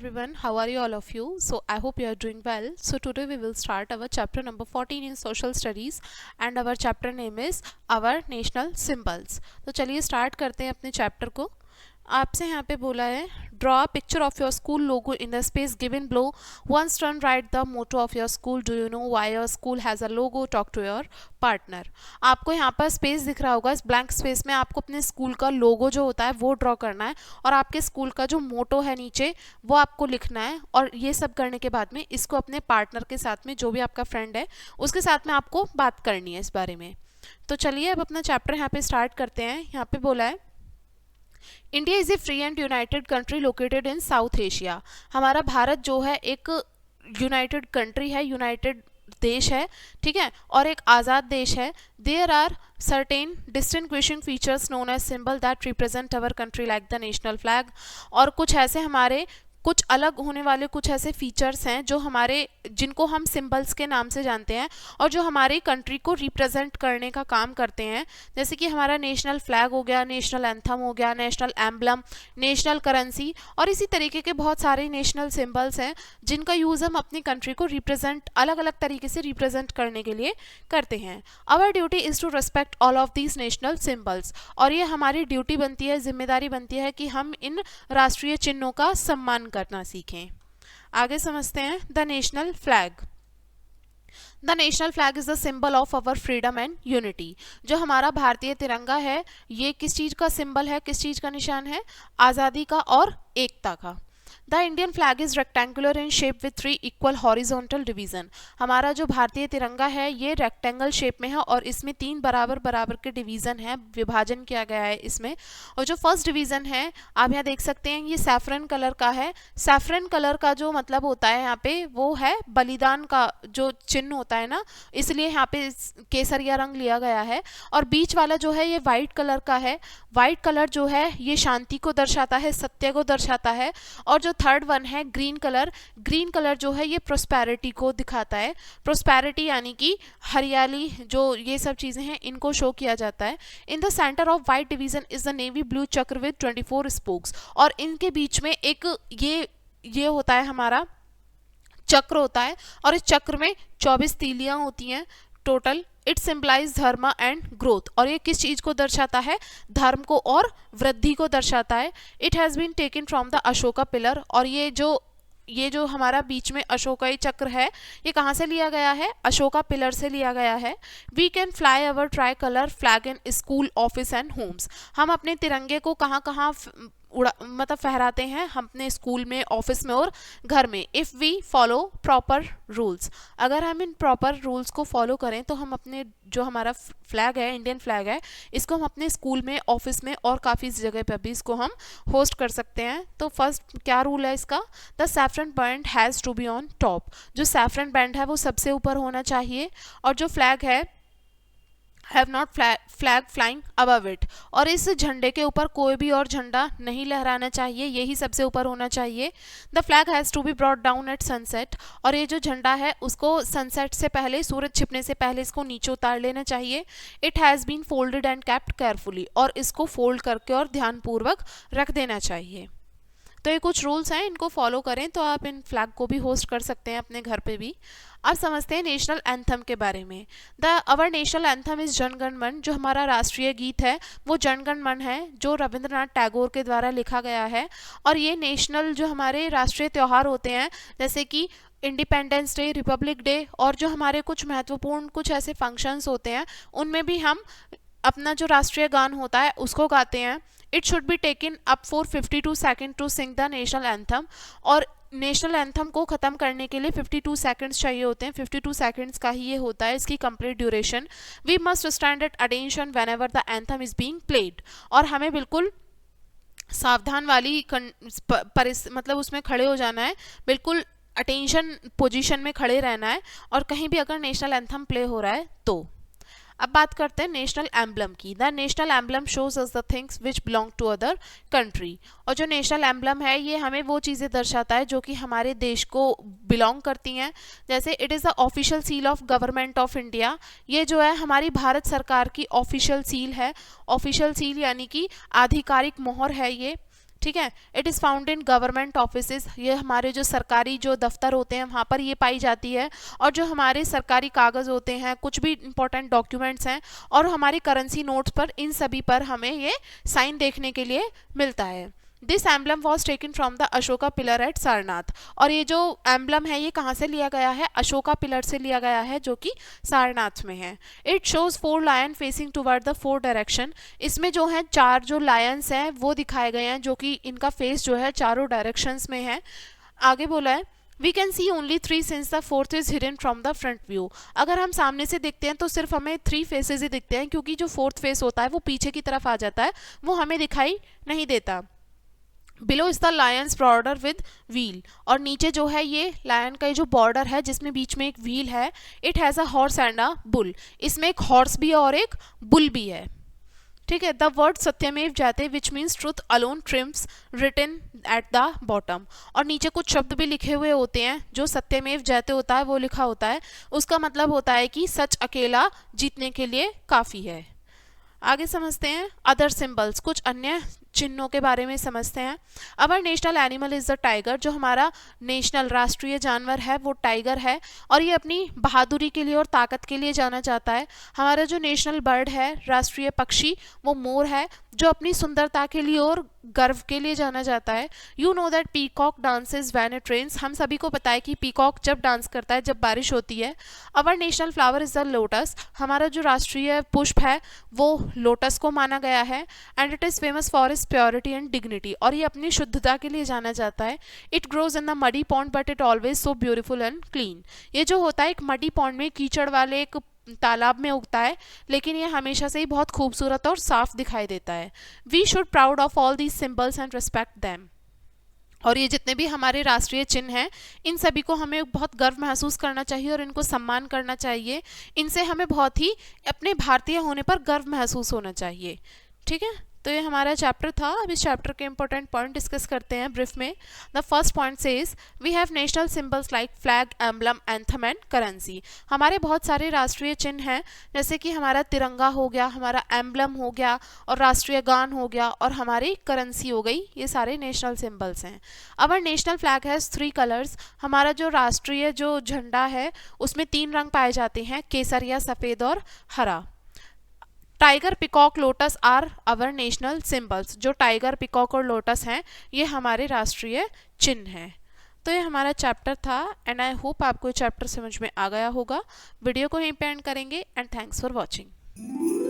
everyone, how are you all of you? So I hope you are doing well. So today we will start our chapter number 14 in social studies and our chapter name is our national symbols. तो चलिए start करते हैं अपने chapter को. आपसे यहाँ पे बोला है draw a picture of your school logo in the space given below. Once turn write the motto of your school. Do you know why your school has a logo. Talk to your partner. आपको यहाँ पर space दिख रहा होगा. इस blank space में आपको अपने स्कूल का लोगो जो होता है वो ड्रॉ करना है और आपके स्कूल का जो मोटो है नीचे वो आपको लिखना है. और ये सब करने के बाद में इसको अपने पार्टनर के साथ में, जो भी आपका फ्रेंड है उसके साथ में आपको बात करनी है इस बारे में. तो चलिए अब अपना चैप्टर यहाँ पे स्टार्ट करते हैं. यहाँ पे बोला है India is a free and United country located in south Asia. हमारा भारत जो है एक यूनाइटेड कंट्री है, यूनाइटेड देश है, ठीक है, और एक आज़ाद देश है. There are certain distinguishing features known as symbol that represent our country like the national flag. और कुछ ऐसे हमारे कुछ अलग होने वाले कुछ ऐसे फीचर्स हैं जो हमारे, जिनको हम सिंबल्स के नाम से जानते हैं और जो हमारी कंट्री को रिप्रेजेंट करने का काम करते हैं. जैसे कि हमारा नेशनल फ्लैग हो गया, नेशनल एंथम हो गया, नेशनल एम्बलम, नेशनल करेंसी और इसी तरीके के बहुत सारे नेशनल सिंबल्स हैं जिनका यूज़ हम अपनी कंट्री को रिप्रेजेंट, अलग अलग तरीके से रिप्रेजेंट करने के लिए करते हैं. Our duty is to respect all of these national symbols. और ये हमारी ड्यूटी बनती है, जिम्मेदारी बनती है कि हम इन राष्ट्रीय चिन्हों का सम्मान करना सीखें. आगे समझते हैं. The national flag. The national flag is the symbol of our freedom and unity. जो हमारा भारतीय तिरंगा है ये किस चीज़ का सिंबल है, किस चीज़ का निशान है? आज़ादी का और एकता का. The Indian flag is rectangular in shape with 3 equal horizontal division. हमारा जो भारतीय तिरंगा है ये रेक्टेंगल शेप में है और इसमें 3 बराबर बराबर के डिवीज़न है, विभाजन किया गया है इसमें. और जो फर्स्ट डिवीज़न है आप यहाँ देख सकते हैं ये सैफरन कलर का है. सैफरन कलर का जो मतलब होता है यहाँ पे वो है बलिदान का जो चिन्ह होता है ना, इसलिए यहाँ पे केसरिया रंग लिया गया है. और बीच वाला जो है ये वाइट कलर का है. वाइट कलर जो है ये शांति को दर्शाता है, सत्य को दर्शाता है. और जो थर्ड वन है ग्रीन कलर, ग्रीन कलर जो है ये प्रोस्पेरिटी को दिखाता है. प्रोस्पेरिटी यानी कि हरियाली, जो ये सब चीज़ें हैं इनको शो किया जाता है. In the centre of white division is the navy blue चक्र विद 24 स्पोक्स. और इनके बीच में एक ये होता है हमारा चक्र होता है और इस चक्र में 24 तीलियां होती हैं टोटल. इट सिम्बलाइज धर्म एंड ग्रोथ. और ये किस चीज़ को दर्शाता है? धर्म को और वृद्धि को दर्शाता है. It has been taken from the Ashoka pillar. और ये जो हमारा बीच में अशोका चक्र है ये कहाँ से लिया गया है? अशोका पिलर से लिया गया है. We can fly our tricolour flag in school, office and homes. हम अपने तिरंगे को कहाँ कहाँ मतलब फहराते हैं? हम अपने स्कूल में, ऑफिस में और घर में. If we follow proper rules. अगर हम इन प्रॉपर रूल्स को फॉलो करें तो हम अपने जो हमारा फ्लैग है, इंडियन फ्लैग है, इसको हम अपने स्कूल में, ऑफिस में और काफ़ी जगह पर भी इसको हम होस्ट कर सकते हैं. तो फर्स्ट क्या रूल है इसका? The saffron band has to be on top. जो सैफरन बैंड है वो सबसे ऊपर होना चाहिए. और जो फ्लैग है have not flag flying above it. और इस झंडे के ऊपर कोई भी और झंडा नहीं लहराना चाहिए, यही सबसे ऊपर होना चाहिए. The flag has to be brought down at sunset. और ये जो झंडा है उसको सनसेट से पहले, सूरज छिपने से पहले इसको नीचे उतार लेना चाहिए. It has been folded and kept carefully. और इसको फोल्ड करके और ध्यानपूर्वक रख देना चाहिए. तो ये कुछ रूल्स हैं, इनको फॉलो करें तो आप इन फ्लैग को भी होस्ट कर सकते हैं अपने घर पे भी. अब समझते हैं नेशनल एंथम के बारे में. Our national anthem is Jana Gana मन. जो हमारा राष्ट्रीय गीत है वो जन गण मन है, जो रविंद्रनाथ टैगोर के द्वारा लिखा गया है. और ये नेशनल जो हमारे राष्ट्रीय त्यौहार होते हैं जैसे कि इंडिपेंडेंस डे, रिपब्लिक डे और जो हमारे कुछ महत्वपूर्ण कुछ ऐसे फंक्शंस होते हैं उनमें भी हम अपना जो राष्ट्रीय गान होता है उसको गाते हैं. It should be taken up for 52 second to sing the national anthem. और नेशनल एंथम को ख़त्म करने के लिए 52 सेकेंड्स चाहिए होते हैं. 52 सेकेंड्स का ही ये होता है इसकी complete duration. We must stand at attention whenever the anthem is being played. और हमें बिल्कुल सावधान वाली मतलब उसमें खड़े हो जाना है, बिल्कुल अटेंशन पोजीशन में खड़े रहना है और कहीं भी अगर नेशनल एंथम प्ले हो रहा है तो. अब बात करते हैं नेशनल एम्बलम की. The national emblem shows us the things which belong to other country. और जो नेशनल एम्बलम है ये हमें वो चीज़ें दर्शाता है जो कि हमारे देश को बिलोंग करती हैं. जैसे it is the official seal of government of India. ये जो है हमारी भारत सरकार की ऑफिशियल सील है. ऑफिशियल सील यानी कि आधिकारिक मोहर है ये. ठीक है। It is found in government offices, ये हमारे जो सरकारी जो दफ्तर होते हैं वहाँ पर ये पाई जाती है, और जो हमारे सरकारी कागज़ होते हैं, कुछ भी इंपॉर्टेंट डॉक्यूमेंट्स हैं और हमारी करेंसी नोट्स पर, इन सभी पर हमें ये साइन देखने के लिए मिलता है। This emblem was taken from the Ashoka pillar at Sarnath, और ये जो एम्बलम है ये कहाँ से लिया गया है, अशोका पिलर से लिया गया है जो कि सारनाथ में है। It shows 4 lion facing toward the 4 direction, इसमें जो है 4 जो लायंस हैं वो दिखाए गए हैं जो कि इनका फेस जो है चारों डायरेक्शंस में है। आगे बोला है we can see only 3 since the 4th is hidden from the front view, अगर हम सामने से देखते हैं तो सिर्फ हमें 3 फेसेस ही दिखते हैं, क्योंकि जो 4th फेस होता है वो पीछे की तरफ आ जाता है, वो हमें दिखाई नहीं देता। Below is the Lions border with wheel, और नीचे जो है ये लायन का जो बॉर्डर है जिसमें बीच में एक व्हील है। It has a horse and a bull, इसमें एक हॉर्स भी है और एक बुल भी है। ठीक है। द वर्ड सत्यमेव जयते which means truth alone triumphs written at the bottom, और नीचे कुछ शब्द भी लिखे हुए होते हैं, जो सत्यमेव जयते होता है वो लिखा होता है, उसका मतलब होता है कि सच अकेला जीतने के लिए काफ़ी है। आगे समझते हैं अदर सिंबल्स, कुछ अन्य चिन्हों के बारे में समझते हैं। Our national animal is the tiger, जो हमारा नेशनल राष्ट्रीय जानवर है वो टाइगर है, और ये अपनी बहादुरी के लिए और ताकत के लिए जाना जाता है। हमारा जो नेशनल बर्ड है, राष्ट्रीय पक्षी, वो मोर है, जो अपनी सुंदरता के लिए और गर्व के लिए जाना जाता है। You know that peacock dances when it rains, हम सभी को पता है कि पीकॉक जब डांस करता है जब बारिश होती है। Our national flower is the lotus, हमारा जो राष्ट्रीय पुष्प है वो लोटस को माना गया है। And it is famous for is purity and dignity, और ये अपनी शुद्धता के लिए जाना जाता है। It grows in the muddy pond but it always so beautiful and clean, ये जो होता है एक मडी पॉन्ड में, कीचड़ वाले एक तालाब में उगता है, लेकिन ये हमेशा से ही बहुत खूबसूरत और साफ दिखाई देता है। We should proud of all these symbols and respect them, और ये जितने भी हमारे राष्ट्रीय चिन्ह हैं इन सभी को हमें बहुत गर्व महसूस करना चाहिए और इनको सम्मान करना चाहिए, इनसे हमें बहुत ही अपने भारतीय होने पर गर्व महसूस होना चाहिए। ठीक है। तो ये हमारा चैप्टर था। अब इस चैप्टर के इंपॉर्टेंट पॉइंट डिस्कस करते हैं ब्रीफ में। The first point says we have national symbols like flag, emblem, anthem and currency, हमारे बहुत सारे राष्ट्रीय चिन्ह हैं, जैसे कि हमारा तिरंगा हो गया, हमारा एम्बलम हो गया, और राष्ट्रीय गान हो गया, और हमारी करेंसी हो गई, ये सारे नेशनल सिंबल्स हैं। Our national flag has 3 colours, हमारा जो राष्ट्रीय जो झंडा है उसमें 3 रंग पाए जाते हैं, केसरिया, सफ़ेद और हरा। Tiger, peacock, lotus are our national symbols, जो टाइगर, पिकॉक और लोटस हैं ये हमारे राष्ट्रीय चिन्ह हैं। तो ये हमारा चैप्टर था, एंड आई होप आपको ये चैप्टर समझ में आ गया होगा। वीडियो को यहीं पे एंड करेंगे, एंड थैंक्स फॉर वॉचिंग।